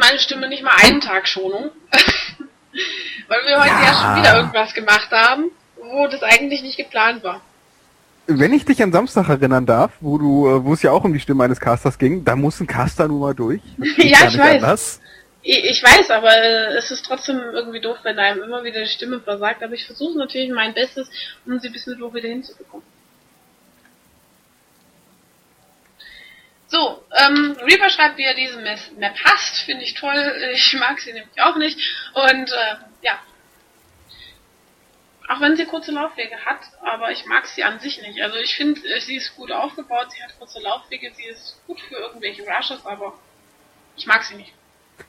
meine Stimme nicht mal einen Tag Schonung. Weil wir heute ja schon wieder irgendwas gemacht haben, wo das eigentlich nicht geplant war. Wenn ich dich an Samstag erinnern darf, wo es ja auch um die Stimme eines Casters ging, da muss ein Caster nun mal durch. Ja, ich weiß. Ich weiß, aber es ist trotzdem irgendwie doof, wenn einem immer wieder die Stimme versagt. Aber ich versuche natürlich mein Bestes, um sie bis Mittwoch wieder hinzubekommen. So, Reaper schreibt, wie er diese Map hasst. Finde ich toll. Ich mag sie nämlich auch nicht. Und ja. Auch wenn sie kurze Laufwege hat, aber ich mag sie an sich nicht. Also ich finde, sie ist gut aufgebaut, sie hat kurze Laufwege, sie ist gut für irgendwelche Rushes, aber ich mag sie nicht.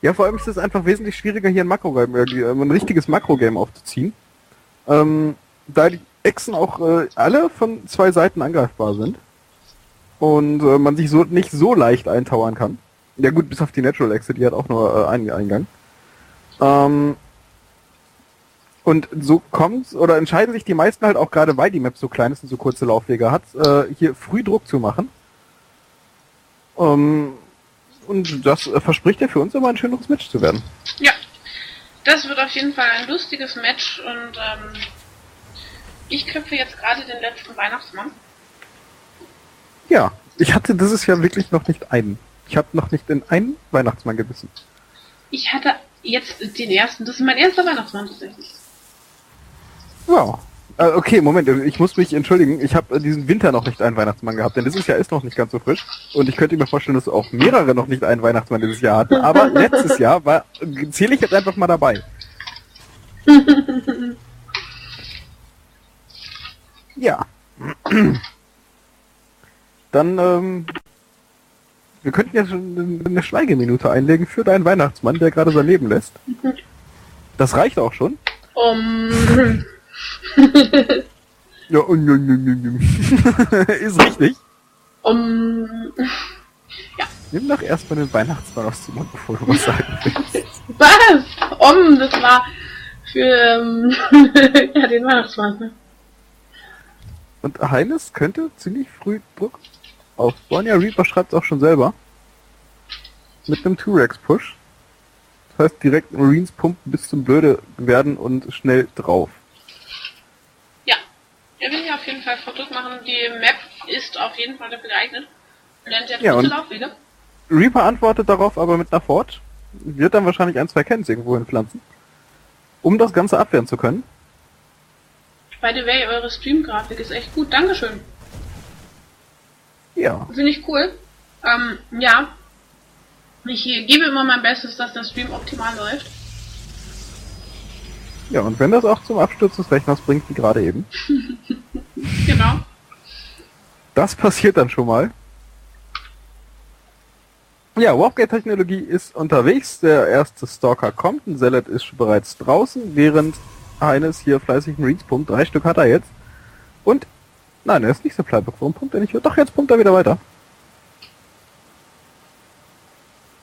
Ja, vor allem ist es einfach wesentlich schwieriger, hier ein richtiges Makro-Game aufzuziehen. Da die Echsen auch alle von zwei Seiten angreifbar sind. Und man sich so nicht so leicht eintauern kann. Ja gut, bis auf die Natural Echse, die hat auch nur einen Eingang. Und so entscheiden sich die meisten halt auch gerade, weil die Map so klein ist und so kurze Laufwege hat, hier früh Druck zu machen. Und das verspricht ja für uns immer ein schöneres Match zu werden. Ja, das wird auf jeden Fall ein lustiges Match und ich knüpfe jetzt gerade den letzten Weihnachtsmann. Ja, ich hatte dieses Jahr wirklich noch nicht einen. Ich habe noch nicht in einen Weihnachtsmann gebissen. Ich hatte jetzt den ersten, das ist mein erster Weihnachtsmann tatsächlich. Ja. Okay, Moment, ich muss mich entschuldigen. Ich habe diesen Winter noch nicht einen Weihnachtsmann gehabt, denn dieses Jahr ist noch nicht ganz so frisch. Und ich könnte mir vorstellen, dass auch mehrere noch nicht einen Weihnachtsmann dieses Jahr hatten. Aber letztes Jahr zähle ich jetzt einfach mal dabei. Ja. Dann, wir könnten ja schon eine Schweigeminute einlegen für deinen Weihnachtsmann, der gerade sein Leben lässt. Das reicht auch schon. Ja, ist richtig. Ja. Nimm doch erstmal den Weihnachtsmann aus dem Mund, bevor du was sagen willst. Was? Das war für ja, den Weihnachtsmann. Ne? Und Heines könnte ziemlich früh Druck aufbauen. Ja, Reaper schreibt es auch schon selber. Mit einem 2-Rex-Push. Das heißt, direkt Marines pumpen bis zum Blöde werden und schnell drauf. Er will ja auf jeden Fall Druck machen. Die Map ist auf jeden Fall dafür geeignet. Und sie hat ja, gute Laufwege. Reaper antwortet darauf aber mit einer Forge. Wird dann wahrscheinlich 1, 2 Cans irgendwo hinpflanzen. Um das Ganze abwehren zu können. By the way, eure Stream-Grafik ist echt gut. Dankeschön. Ja. Finde ich cool. Ja. Ich gebe immer mein Bestes, dass der Stream optimal läuft. Ja, und wenn das auch zum Absturz des Rechners bringt, wie gerade eben. Genau. Das passiert dann schon mal. Ja, Warpgate-Technologie ist unterwegs. Der erste Stalker kommt. Ein Zealot ist bereits draußen, während Heines hier fleißig Marines pumpt. 3 Stück hat er jetzt. Und, nein, er ist nicht so fleißig. Warum pumpt er nicht? Doch, jetzt pumpt er wieder weiter.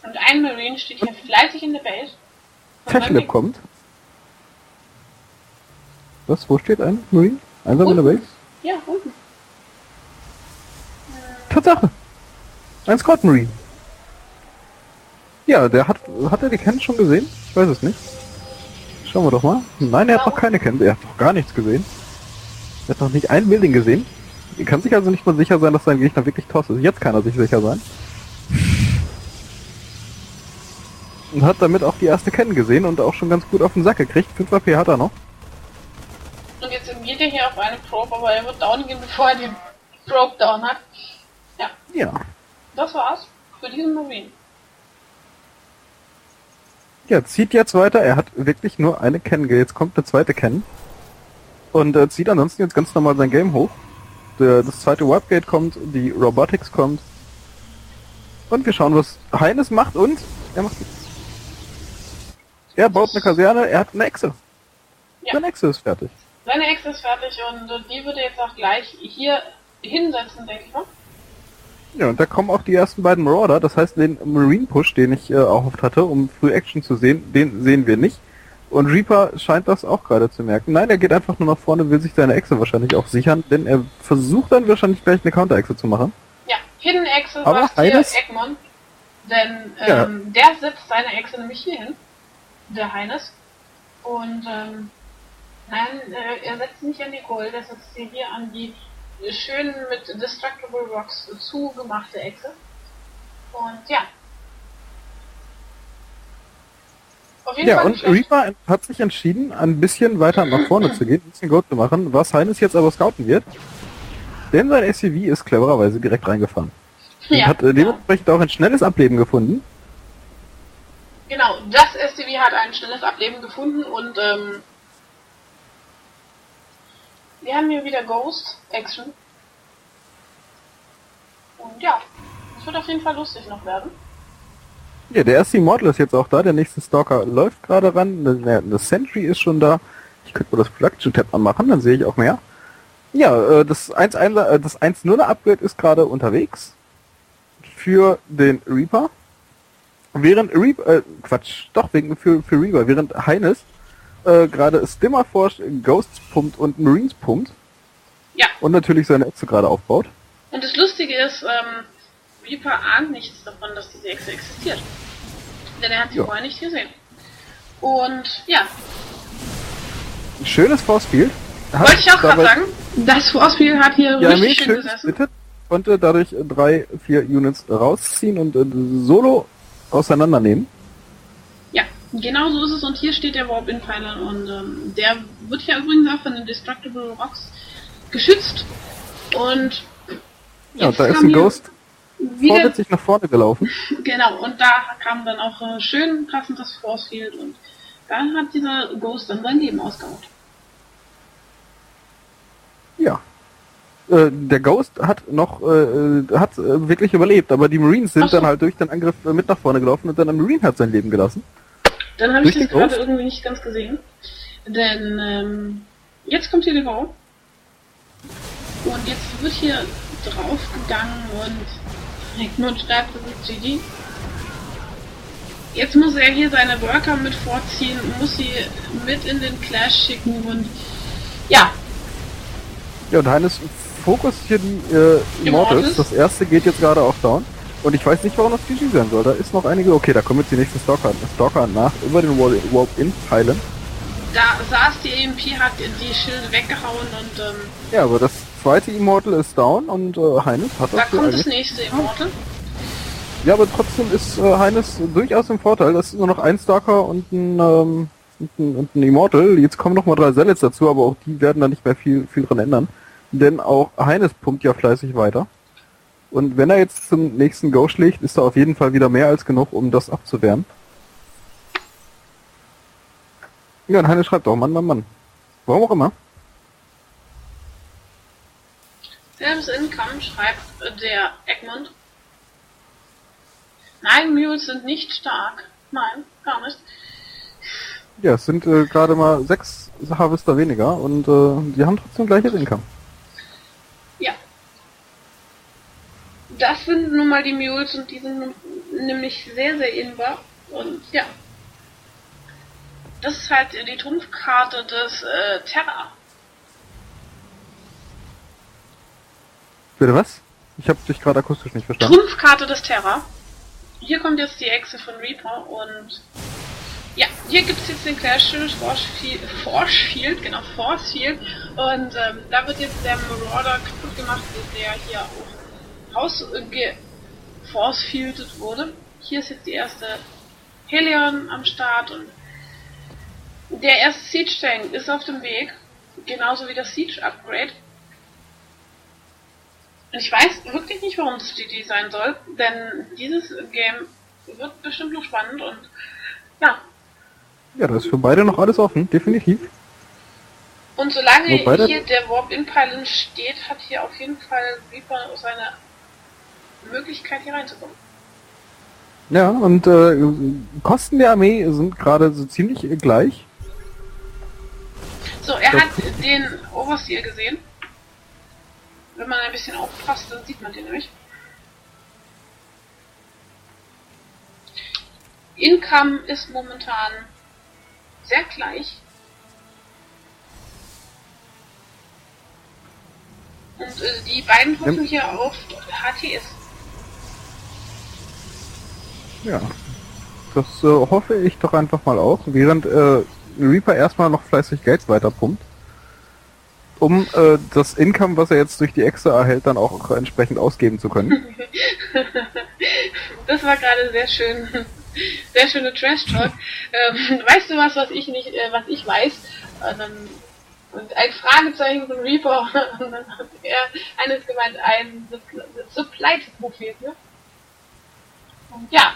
Und ein Marine steht hier fleißig in der Base. Techlab kommt. Was? Wo steht ein Marine? Einsam in der Base? Ja, unten. Tatsache! Ein Scout Marine. Ja, der hat er die Cannon schon gesehen? Ich weiß es nicht. Schauen wir doch mal. Nein, er hat noch keine Cannon. Er hat noch gar nichts gesehen. Er hat noch nicht ein Building gesehen. Er kann sich also nicht mal sicher sein, dass sein Gegner wirklich toss ist. Jetzt kann er sich sicher sein. Und hat damit auch die erste Cannon gesehen und auch schon ganz gut auf den Sack gekriegt. 5 AP hat er noch. Und jetzt geht er hier auf eine Probe, aber er wird down gehen, bevor er den Probe down hat. Ja. Ja. Das war's für diesen Marine. Ja, zieht jetzt weiter. Er hat wirklich nur eine Cannon. Jetzt kommt eine zweite Cannon. Und zieht ansonsten jetzt ganz normal sein Game hoch. Das zweite Warpgate kommt, die Robotics kommt. Und wir schauen, was Heines macht. Und er baut eine Kaserne, er hat eine Echse. Ja. Seine Echse ist fertig. Seine Echse ist fertig und die würde jetzt auch gleich hier hinsetzen, denke ich mal. Ja, und da kommen auch die ersten beiden Marauder. Das heißt, den Marine-Push, den ich erhofft hatte, um früh Action zu sehen, den sehen wir nicht. Und Reaper scheint das auch gerade zu merken. Nein, er geht einfach nur nach vorne, will sich seine Echse wahrscheinlich auch sichern, denn er versucht dann wahrscheinlich gleich eine Counter-Echse zu machen. Ja, Hidden Echse aber sagt hier Egmont. Denn Ja. der setzt seine Echse nämlich hier hin, der Heines. Und nein, er setzt nicht an die Gold, er setzt sie hier an die schön mit Destructible Rocks zugemachte Echse. Und ja. Auf jeden Ja, Fall und nicht schlecht. Reaper hat sich entschieden, ein bisschen weiter nach vorne zu gehen, ein bisschen Gold zu machen, was Heines jetzt aber scouten wird. Denn sein SUV ist clevererweise direkt reingefahren. Und Ja, hat dementsprechend auch ein schnelles Ableben gefunden. genau, das STV hat ein schnelles Ableben gefunden und wir haben hier wieder Ghost Action. Und ja, das wird auf jeden Fall lustig noch werden. Ja, der erste Immortal ist jetzt auch da, der nächste Stalker läuft gerade ran, eine Sentry ist schon da. Ich könnte mal das Production Tab anmachen, dann sehe ich auch mehr. Ja, das 1.0er Upgrade ist gerade unterwegs für den Reaper. Während Reaper, für Reaper, während Heines gerade Stimmer forscht, Ghosts pumpt und Marines pumpt. Ja. Und natürlich seine Echse gerade aufbaut. Und das Lustige ist, Reaper ahnt nichts davon, dass diese Echse existiert. Denn er hat sie Ja. vorher nicht gesehen. Und ja, Schönes Forcefield. wollte ich auch gerade sagen, das Forcefield hat hier Die Armee richtig schön schön gesessen. gesplittet, konnte dadurch 3-4 Units rausziehen und solo auseinandernehmen. Ja, genau so ist es. Und hier steht der Warp-In-Pfeiler. Und der wird hier übrigens auch von den Destructible Rocks geschützt. Und Ja, jetzt da ist kam ein hier Ghost wieder, vorsätzlich nach vorne gelaufen. genau, und da kam dann auch schön passendes Forcefield. Und dann hat dieser Ghost dann sein Leben ausgehaut. Ja. Der Ghost hat wirklich überlebt, aber die Marines sind Ach so. dann halt durch den Angriff mit nach vorne gelaufen und dann ein Marine hat sein Leben gelassen. Dann habe ich Durch das den gerade Ghost? irgendwie nicht ganz gesehen. Denn jetzt kommt hier die Frau. Und jetzt wird hier draufgegangen und Egmont schreibt, das ist GG. Jetzt muss er hier seine Worker mit vorziehen, muss sie mit in den Clash schicken und ja, Ja, und Heines Fokus hier die Immortals. Das erste geht jetzt gerade auch down. Und ich weiß nicht, warum das GG sein soll. Da ist noch einige. Okay, da kommen jetzt die nächsten Stalker nach über den Warp-In-Pfeilen. da saß die EMP, hat die Schilde weggehauen und Ja, aber das zweite Immortal ist down und Heines hat da das hier kommt das eigentlich. nächste Immortal. Ja, aber trotzdem ist Heines durchaus im Vorteil. Das ist nur noch ein Stalker und ein Immortal. Jetzt kommen noch mal 3 Zealots dazu, aber auch die werden da nicht mehr viel dran ändern. Denn auch Heines pumpt ja fleißig weiter. Und wenn er jetzt zum nächsten Go schlägt, ist da auf jeden Fall wieder mehr als genug, um das abzuwehren. Ja, und Heines schreibt auch, Mann. Warum auch immer. Selbst Income schreibt der Egmont. Nein, Mules sind nicht stark. Nein, gar nicht. Ja, es sind gerade mal 6 Harvester weniger und die haben trotzdem gleiches Income. Ja. Das sind nun mal die Mules und die sind nämlich sehr, sehr inbar. Und ja. Das ist halt die Trumpfkarte des Terra. Bitte was? Ich habe dich gerade akustisch nicht verstanden. Trumpfkarte des Terra. Hier kommt jetzt die Echse von Reaper und ja, hier gibt es jetzt den Clash Force Field und da wird jetzt der Marauder kaputt gemacht, der hier auch Force-Fielded wurde. Hier ist jetzt die erste Helion am Start und der erste Siege Tank ist auf dem Weg, genauso wie das Siege Upgrade. Und ich weiß wirklich nicht, warum das GG sein soll, denn dieses Game wird bestimmt noch spannend und ja. Ja, da ist für beide noch alles offen, definitiv. Und solange Wobei hier der Warp-In-Pylon steht, hat hier auf jeden Fall Reaper seine Möglichkeit hier reinzukommen. Ja, und Kosten der Armee sind gerade so ziemlich gleich. So, er hat den Overseer gesehen. Wenn man ein bisschen aufpasst, dann sieht man den nämlich. Income ist momentan sehr gleich. Und die beiden hoffen hier auf HTS. Ja. Das hoffe ich doch einfach mal auch, während Reaper erstmal noch fleißig Geld weiterpumpt, um das Income, was er jetzt durch die Exe erhält, dann auch entsprechend ausgeben zu können. Das war gerade sehr schön. Sehr schöne Trash-Talk. Weißt du was ich nicht, was ich weiß? Und ein Fragezeichen von Reaper. Und dann hat er eines gemeint, ein Supply-Prophet, ne? Und ja,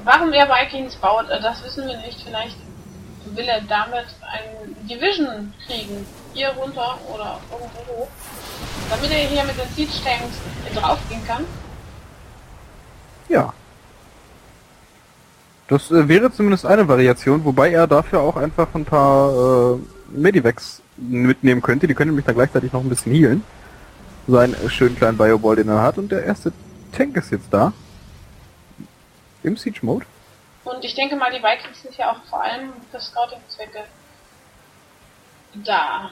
warum er Vikings baut, das wissen wir nicht. Vielleicht will er damit ein Division kriegen. Hier runter oder irgendwo hoch. Damit er hier mit den Siege-Tanks draufgehen kann. Ja. Das wäre zumindest eine Variation, wobei er dafür auch einfach ein paar Medivacs mitnehmen könnte. Die können nämlich dann gleichzeitig noch ein bisschen healen. Seinen schönen kleinen Bioball, den er hat. Und der erste Tank ist jetzt da. Im Siege-Mode. Und ich denke mal, die Vikings sind ja auch vor allem für Scouting-Zwecke da.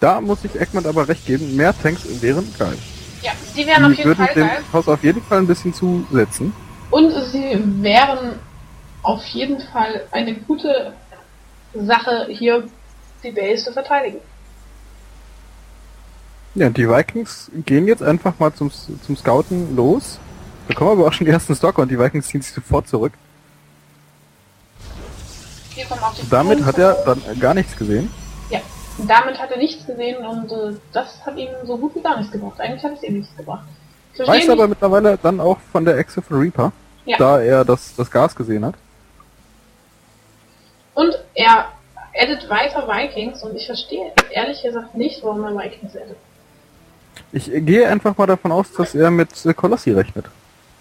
Da muss ich Egmont aber recht geben, mehr Tanks wären geil. Ja, die wären auf jeden Fall geil. Die würden dem Haus auf jeden Fall ein bisschen zusetzen. Und sie wären auf jeden Fall eine gute Sache, hier die Base zu verteidigen. Ja, die Vikings gehen jetzt einfach mal zum Scouten los. Da kommen aber auch schon die ersten Stalker und die Vikings ziehen sich sofort zurück. Hier kommen auch die damit hat er dann gar nichts gesehen. Ja, damit hat er nichts gesehen und das hat ihm so gut wie gar nichts gebracht. Eigentlich hat es ihm nichts gebracht. Weiß aber mittlerweile dann auch von der Exe von Reaper, ja, da er das Gas gesehen hat. Und er addet weiter Vikings und ich verstehe ehrlich gesagt nicht, warum er Vikings addet. Ich gehe einfach mal davon aus, dass er mit Colossi rechnet.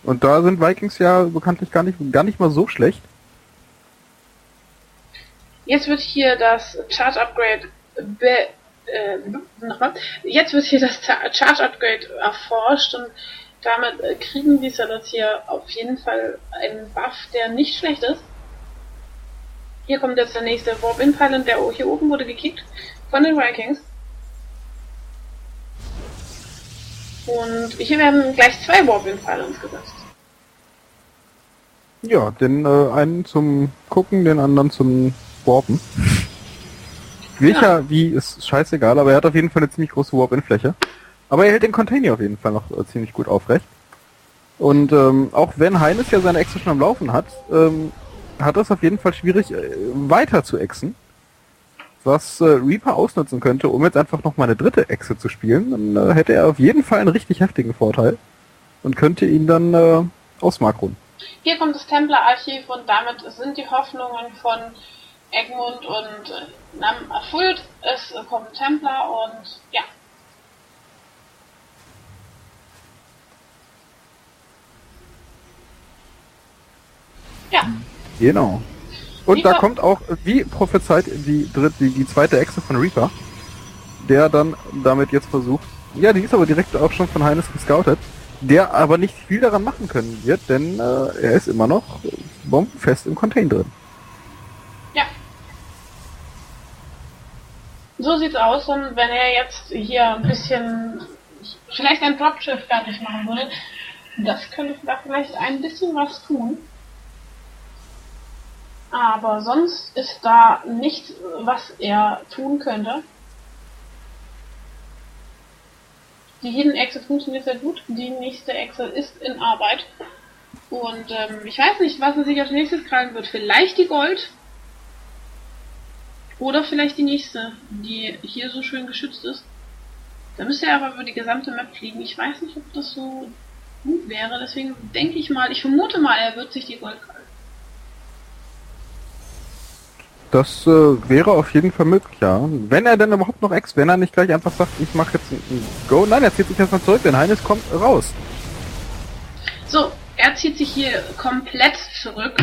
Und da sind Vikings ja bekanntlich gar nicht mal so schlecht. Jetzt wird hier das Charge Upgrade Jetzt wird hier das Charge Upgrade erforscht und damit kriegen die Zealots hier auf jeden Fall einen Buff, der nicht schlecht ist. Hier kommt jetzt der nächste Warp in Pylon, der hier oben wurde gekickt von den Vikings. Und hier werden gleich 2 Warp in Pylons gesetzt. Ja, den einen zum Gucken, den anderen zum Warpen. Welcher, ja, wie, ist scheißegal, aber er hat auf jeden Fall eine ziemlich große Warp-In-Fläche. Aber er hält den Container auf jeden Fall noch ziemlich gut aufrecht. Und auch wenn Heines ja seine Echse schon am Laufen hat, hat es auf jeden Fall schwierig, weiter zu exen. Was Reaper ausnutzen könnte, um jetzt einfach noch mal eine dritte Echse zu spielen. Dann hätte er auf jeden Fall einen richtig heftigen Vorteil und könnte ihn dann ausmakronen. Hier kommt das Templar-Archiv und damit sind die Hoffnungen von Egmont und Nam erfüllt. Es kommt Templar und ja. Ja. Genau. Und Reaper, da kommt auch, wie prophezeit, die zweite Echse von Reaper, der dann damit jetzt versucht, ja, die ist aber direkt auch schon von Heines gescoutet, der aber nicht viel daran machen können wird, denn er ist immer noch bombenfest im Container drin. Ja. So sieht's aus, und wenn er jetzt hier ein bisschen, vielleicht ein Dropshift fertig machen würde, das könnte da vielleicht ein bisschen was tun. Aber sonst ist da nichts, was er tun könnte. Die Hidden-Echse funktioniert sehr gut. Die nächste Echse ist in Arbeit. Und ich weiß nicht, was er sich als nächstes krallen wird. Vielleicht die Gold. Oder vielleicht die nächste, die hier so schön geschützt ist. Da müsste er aber über die gesamte Map fliegen. Ich weiß nicht, ob das so gut wäre. Deswegen denke ich mal, ich vermute mal, er wird sich die Gold krallen. Das wäre auf jeden Fall möglich, ja. Wenn er denn überhaupt noch wenn er nicht gleich einfach sagt, ich mache jetzt ein Go. Nein, er zieht sich erstmal zurück, denn Heines kommt raus. So, er zieht sich hier komplett zurück.